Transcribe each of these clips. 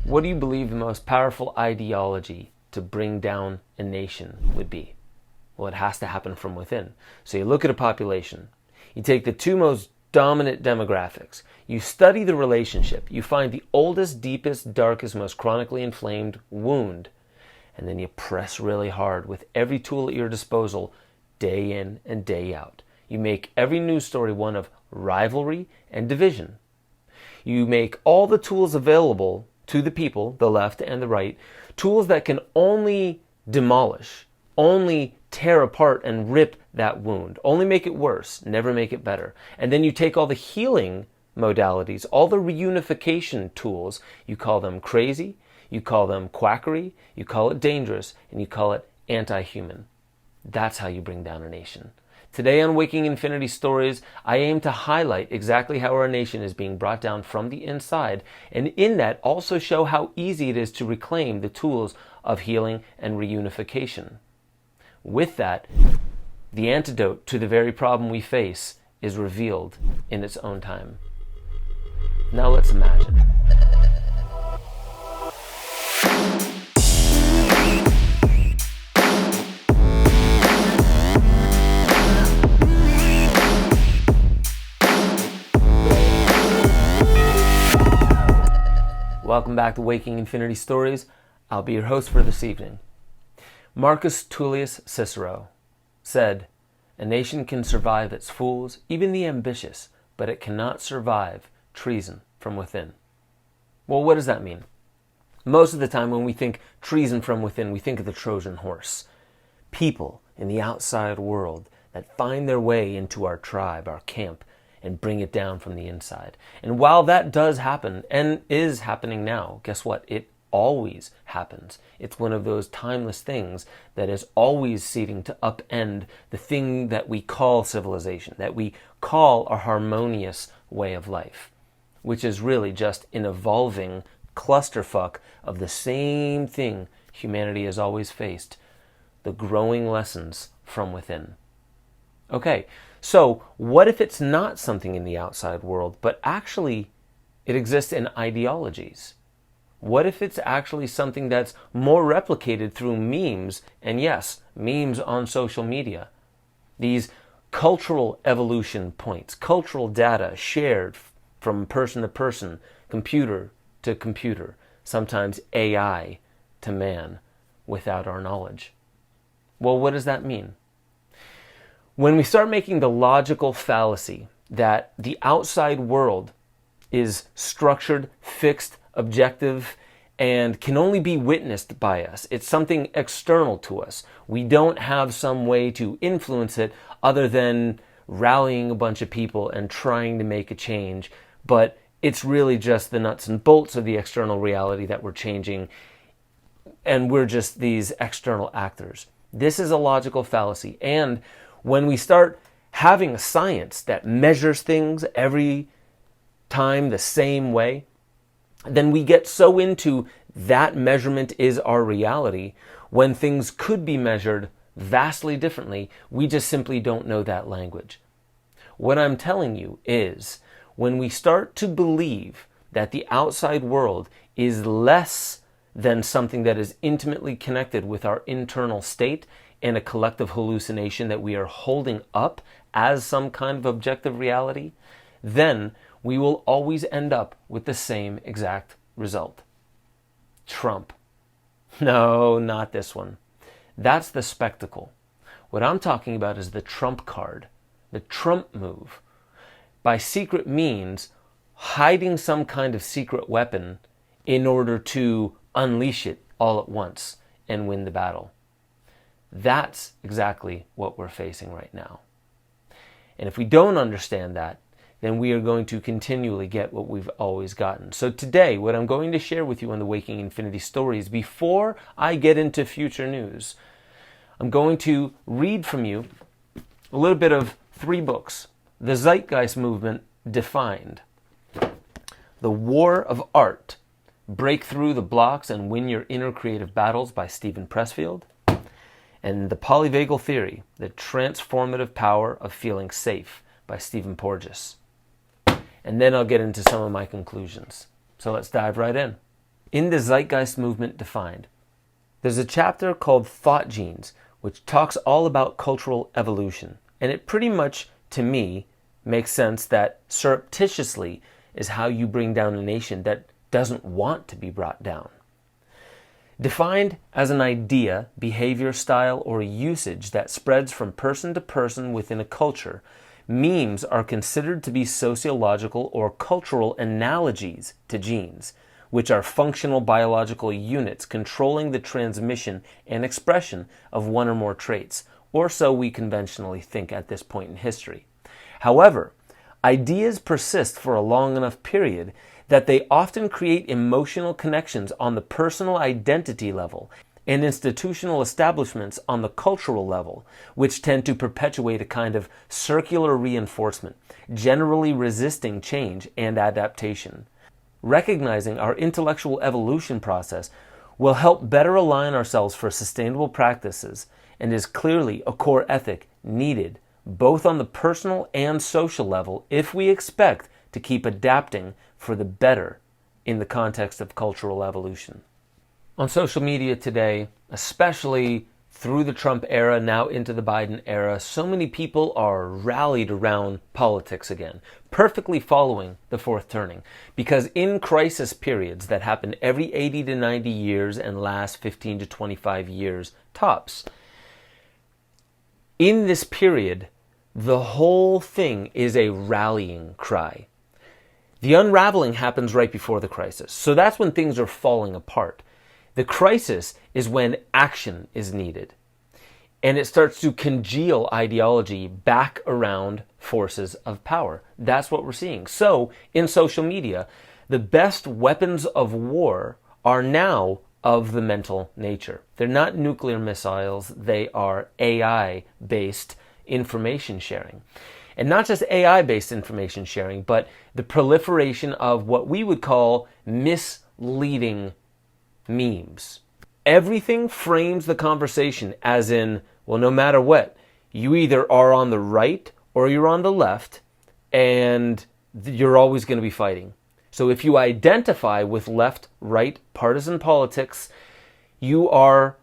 What do you believe the most powerful ideology to bring down a nation would be? Well, it has to happen from within. So you look at a population, you take the two most dominant demographics, you study the relationship, you find the oldest, deepest, darkest, most chronically inflamed wound, and then you press really hard with every tool at your disposal, day in and day out. You make every news story one of rivalry and division. You make all the tools available to the people, the left and the right, tools that can only demolish, only tear apart and rip that wound, only make it worse, never make it better. And then you take all the healing modalities, all the reunification tools, you call them crazy, you call them quackery, you call it dangerous, and you call it anti-human. That's how you bring down a nation. Today on Waking Infinity Stories, I aim to highlight exactly how our nation is being brought down from the inside, and in that also show how easy it is to reclaim the tools of healing and reunification. With that, the antidote to the very problem we face is revealed in its own time. Now let's imagine. Welcome back to Waking Infinity Stories. I'll be your host for this evening. Marcus Tullius Cicero said, "A nation can survive its fools, even the ambitious, but it cannot survive treason from within." Well, what does that mean? Most of the time when we think treason from within, we think of the Trojan horse. People in the outside world that find their way into our tribe, our camp, and bring it down from the inside. And while that does happen, and is happening now, guess what? It always happens. It's one of those timeless things that is always seeking to upend the thing that we call civilization, that we call a harmonious way of life, which is really just an evolving clusterfuck of the same thing humanity has always faced, the growing lessons from within. Okay, so what if it's not something in the outside world, but actually it exists in ideologies? What if it's actually something that's more replicated through memes, and yes, memes on social media? These cultural evolution points, cultural data shared from person to person, computer to computer, sometimes AI to man, without our knowledge. Well, what does that mean? When we start making the logical fallacy that the outside world is structured, fixed, objective, and can only be witnessed by us, it's something external to us. We don't have some way to influence it other than rallying a bunch of people and trying to make a change, but it's really just the nuts and bolts of the external reality that we're changing, and we're just these external actors. This is a logical fallacy, and when we start having a science that measures things every time the same way, then we get so into that measurement is our reality, when things could be measured vastly differently, we just simply don't know that language. What I'm telling you is, when we start to believe that the outside world is less than something that is intimately connected with our internal state and a collective hallucination that we are holding up as some kind of objective reality, then we will always end up with the same exact result. Trump. No, not this one. That's the spectacle. What I'm talking about is the Trump card, the Trump move. By secret means, hiding some kind of secret weapon in order to unleash it all at once and win the battle. That's exactly what we're facing right now. And if we don't understand that, then we are going to continually get what we've always gotten. So today, what I'm going to share with you on the Waking Infinity Stories, before I get into future news, I'm going to read from you a little bit of 3 books. The Zeitgeist Movement Defined, The War of Art, Break Through the Blocks and Win Your Inner Creative Battles by Steven Pressfield, and The Polyvagal Theory, The Transformative Power of Feeling Safe by Stephen Porges. And then I'll get into some of my conclusions. So let's dive right in. in the Zeitgeist Movement Defined. There's a chapter called Thought Genes, which talks all about cultural evolution. And it pretty much, to me, makes sense that surreptitiously is how you bring down a nation that doesn't want to be brought down. Defined as an idea, behavior, style, or usage that spreads from person to person within a culture, memes are considered to be sociological or cultural analogies to genes, which are functional biological units controlling the transmission and expression of one or more traits, or so we conventionally think at this point in history. However, ideas persist for a long enough period that they often create emotional connections on the personal identity level and institutional establishments on the cultural level, which tend to perpetuate a kind of circular reinforcement, generally resisting change and adaptation. Recognizing our intellectual evolution process will help better align ourselves for sustainable practices and is clearly a core ethic needed both on the personal and social level if we expect to keep adapting for the better in the context of cultural evolution. On social media today, especially through the Trump era, now into the Biden era, so many people are rallied around politics again, perfectly following the fourth turning. Because in crisis periods that happen every 80 to 90 years and last 15 to 25 years tops, in this period, the whole thing is a rallying cry. The unraveling happens right before the crisis. So that's when things are falling apart. The crisis is when action is needed. And it starts to congeal ideology back around forces of power. That's what we're seeing. So in social media, the best weapons of war are now of the mental nature. They're not nuclear missiles. They are AI-based information sharing. And not just AI-based information sharing, but the proliferation of what we would call misleading memes. Everything frames the conversation as in, well, no matter what, you either are on the right or you're on the left, and you're always going to be fighting. So if you identify with left-right partisan politics, you are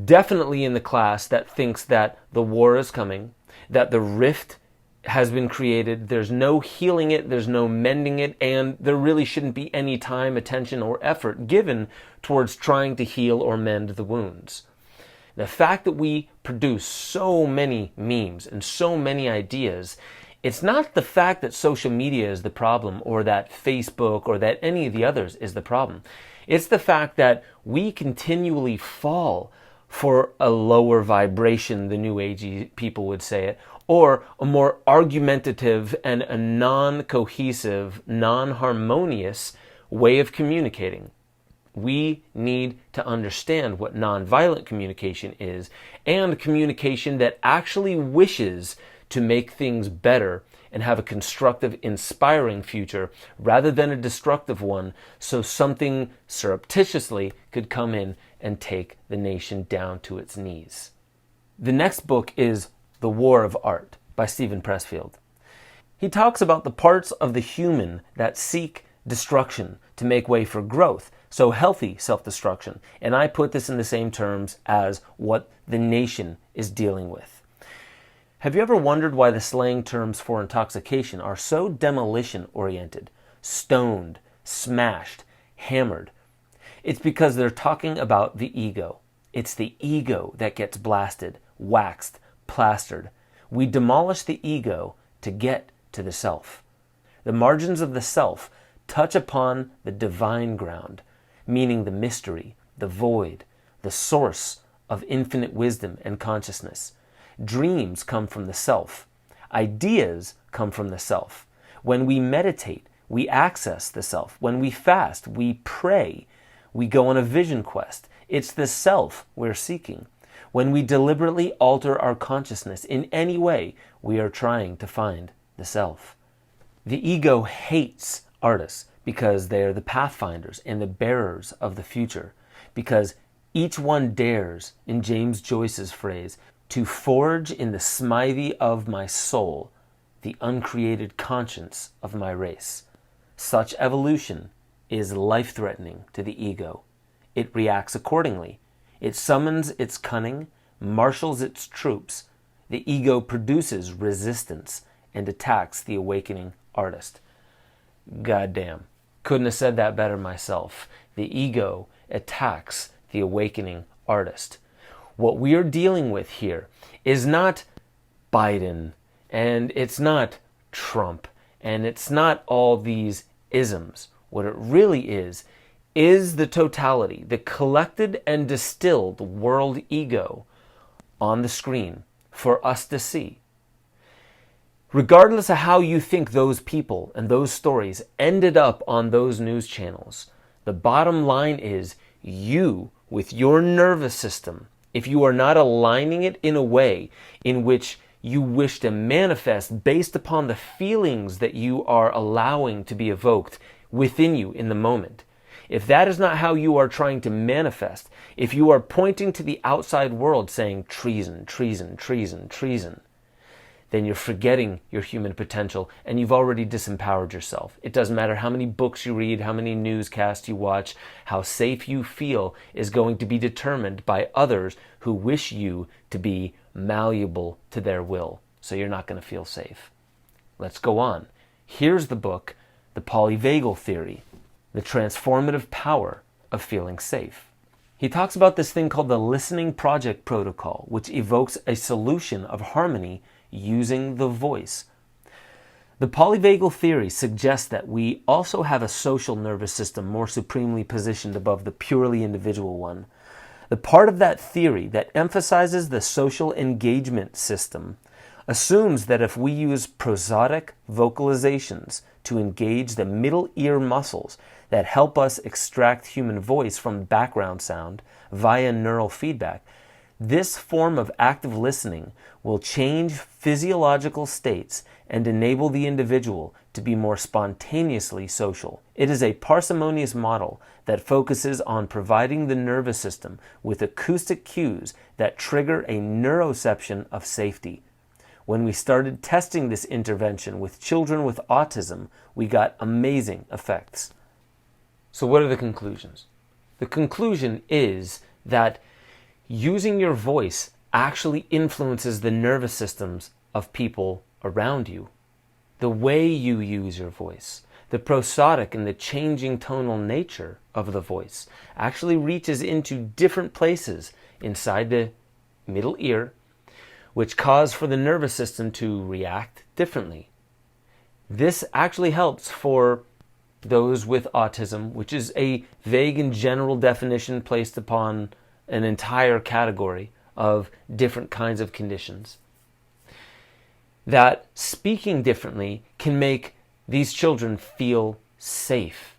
definitely in the class that thinks that the war is coming, that the rift has been created, there's no healing it, there's no mending it, and there really shouldn't be any time, attention, or effort given towards trying to heal or mend the wounds. The fact that we produce so many memes and so many ideas, it's not the fact that social media is the problem or that Facebook or that any of the others is the problem. It's the fact that we continually fall for a lower vibration, the New Agey people would say it, or a more argumentative and a non-cohesive, non-harmonious way of communicating. We need to understand what nonviolent communication is, and communication that actually wishes to make things better and have a constructive, inspiring future rather than a destructive one, so something surreptitiously could come in and take the nation down to its knees. The next book is The War of Art by Steven Pressfield. He talks about the parts of the human that seek destruction to make way for growth, so healthy self-destruction. And I put this in the same terms as what the nation is dealing with. Have you ever wondered why the slang terms for intoxication are so demolition-oriented? Stoned, smashed, hammered. It's because they're talking about the ego. It's the ego that gets blasted, waxed, plastered. We demolish the ego to get to the self. The margins of the self touch upon the divine ground, meaning the mystery, the void, the source of infinite wisdom and consciousness. Dreams come from the self. Ideas come from the self. When we meditate, we access the self. When we fast, we pray. We go on a vision quest. It's the self we're seeking. When we deliberately alter our consciousness in any way, we are trying to find the self. The ego hates artists because they are the pathfinders and the bearers of the future, because each one dares, in James Joyce's phrase, to forge in the smithy of my soul the uncreated conscience of my race. Such evolution is life-threatening to the ego, it reacts accordingly. It summons its cunning, marshals its troops. The ego produces resistance and attacks the awakening artist. Goddamn. Couldn't have said that better myself. The ego attacks the awakening artist. What we are dealing with here is not Biden, and it's not Trump, and it's not all these isms. What it really is the totality, the collected and distilled world ego on the screen for us to see. Regardless of how you think those people and those stories ended up on those news channels, the bottom line is you, with your nervous system, if you are not aligning it in a way in which you wish to manifest based upon the feelings that you are allowing to be evoked within you in the moment, if that is not how you are trying to manifest, if you are pointing to the outside world saying treason, treason, treason, treason, then you're forgetting your human potential and you've already disempowered yourself. It doesn't matter how many books you read, how many newscasts you watch, how safe you feel is going to be determined by others who wish you to be malleable to their will. So you're not going to feel safe. Let's go on. Here's the book, The Polyvagal Theory, The Transformative Power of Feeling Safe. He talks about this thing called the Listening Project Protocol, which evokes a solution of harmony using the voice. The polyvagal theory suggests that we also have a social nervous system more supremely positioned above the purely individual one. The part of that theory that emphasizes the social engagement system assumes that if we use prosodic vocalizations to engage the middle ear muscles that help us extract human voice from background sound via neural feedback, this form of active listening will change physiological states and enable the individual to be more spontaneously social. It is a parsimonious model that focuses on providing the nervous system with acoustic cues that trigger a neuroception of safety. When we started testing this intervention with children with autism, we got amazing effects. So what are the conclusions? The conclusion is that using your voice actually influences the nervous systems of people around you. The way you use your voice, the prosodic and the changing tonal nature of the voice actually reaches into different places inside the middle ear, which cause for the nervous system to react differently. This actually helps for those with autism, which is a vague and general definition placed upon an entire category of different kinds of conditions. That speaking differently can make these children feel safe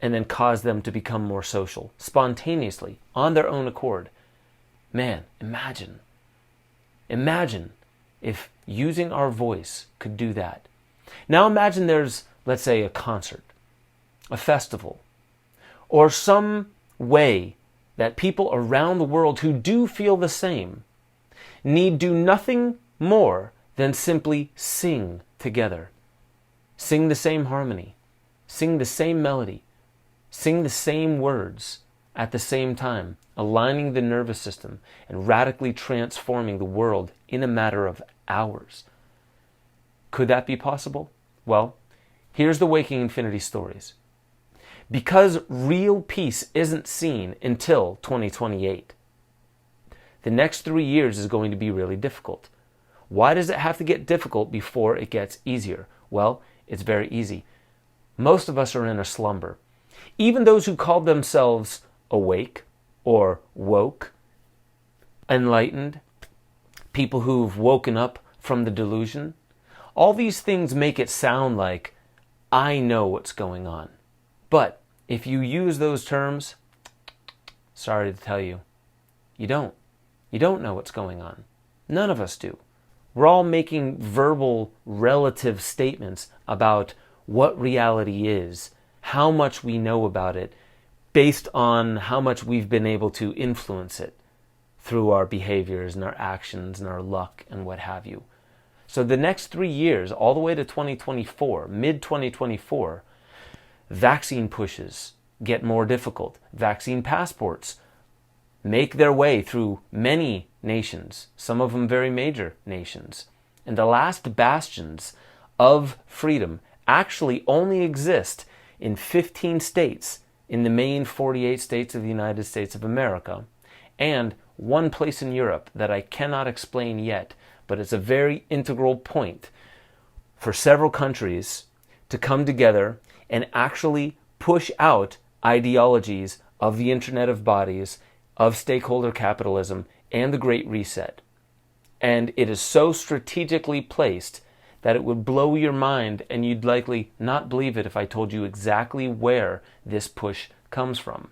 and then cause them to become more social, spontaneously, on their own accord. Man, imagine if using our voice could do that. Now imagine there's, let's say, a concert, a festival, or some way that people around the world who do feel the same need do nothing more than simply sing together. Sing the same harmony, sing the same melody, sing the same words at the same time, aligning the nervous system and radically transforming the world in a matter of hours. Could that be possible? Well, here's the Waking Infinity stories. Because real peace isn't seen until 2028. The next 3 years is going to be really difficult. Why does it have to get difficult before it gets easier? Well, it's very easy. Most of us are in a slumber. Even those who call themselves awake or woke, enlightened, people who've woken up from the delusion, all these things make it sound like, I know what's going on. But if you use those terms, sorry to tell you, you don't. You don't know what's going on. None of us do. We're all making verbal relative statements about what reality is, how much we know about it, based on how much we've been able to influence it through our behaviors and our actions and our luck and what have you. So the next 3 years, all the way to 2024, mid-2024, vaccine pushes get more difficult. Vaccine passports make their way through many nations, some of them very major nations. And the last bastions of freedom actually only exist in 15 states in the main 48 states of the United States of America, and one place in Europe that I cannot explain yet, but it's a very integral point for several countries to come together and actually push out ideologies of the Internet of Bodies, of stakeholder capitalism, and the Great Reset. And it is so strategically placed that it would blow your mind, and you'd likely not believe it if I told you exactly where this push comes from.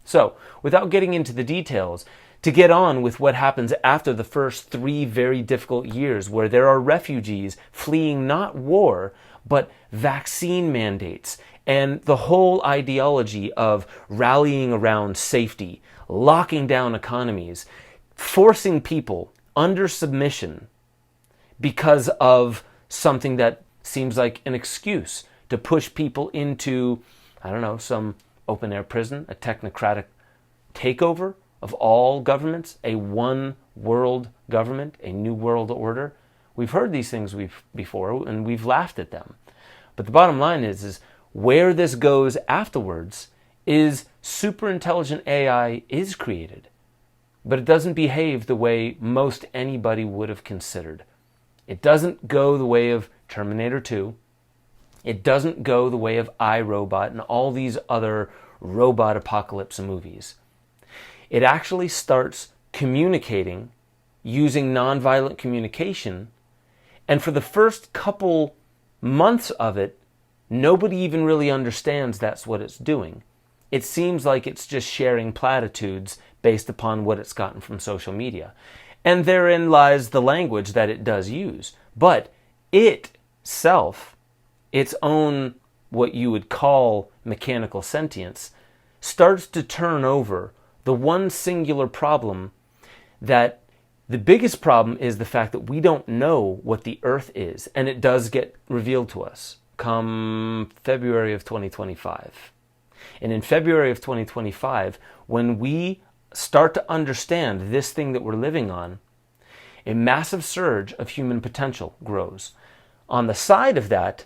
So, without getting into the details, to get on with what happens after the first 3 very difficult years, where there are refugees fleeing not war, but vaccine mandates, and the whole ideology of rallying around safety, locking down economies, forcing people under submission because of something that seems like an excuse to push people into, I don't know, some open-air prison, a technocratic takeover of all governments, a one world government, a new world order. We've heard these things before, and we've laughed at them. But the bottom line is where this goes afterwards is super intelligent AI is created, but it doesn't behave the way most anybody would have considered. It doesn't go the way of Terminator 2. It doesn't go the way of iRobot and all these other robot apocalypse movies. It actually starts communicating using nonviolent communication, and for the first couple months of it, nobody even really understands that's what it's doing. It seems like it's just sharing platitudes based upon what it's gotten from social media. And therein lies the language that it does use. But itself, its own, what you would call mechanical sentience, starts to turn over the one singular problem that the biggest problem is the fact that we don't know what the Earth is. And it does get revealed to us come February of 2025. And in February of 2025, when we start to understand this thing that we're living on, a massive surge of human potential grows. On the side of that,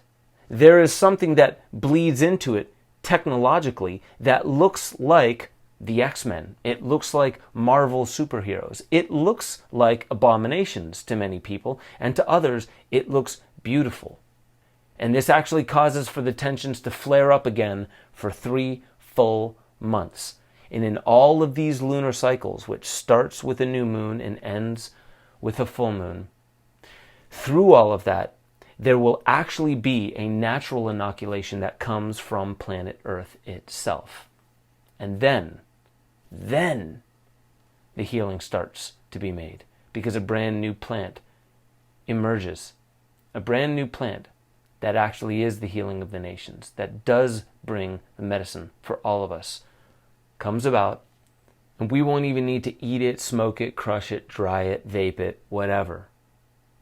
there is something that bleeds into it technologically that looks like the X-Men. It looks like Marvel superheroes. It looks like abominations to many people, and to others, it looks beautiful. And this actually causes for the tensions to flare up again for 3 full months. And in all of these lunar cycles, which starts with a new moon and ends with a full moon, through all of that, there will actually be a natural inoculation that comes from planet Earth itself. And then the healing starts to be made, because a brand new plant emerges. A brand new plant that actually is the healing of the nations, that does bring the medicine for all of us, comes about, and we won't even need to eat it, smoke it, crush it, dry it, vape it, whatever.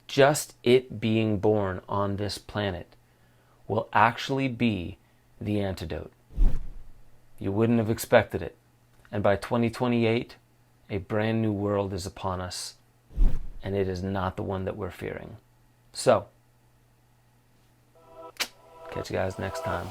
Just it being born on this planet will actually be the antidote. You wouldn't have expected it. And by 2028, a brand new world is upon us, and it is not the one that we're fearing. So, catch you guys next time.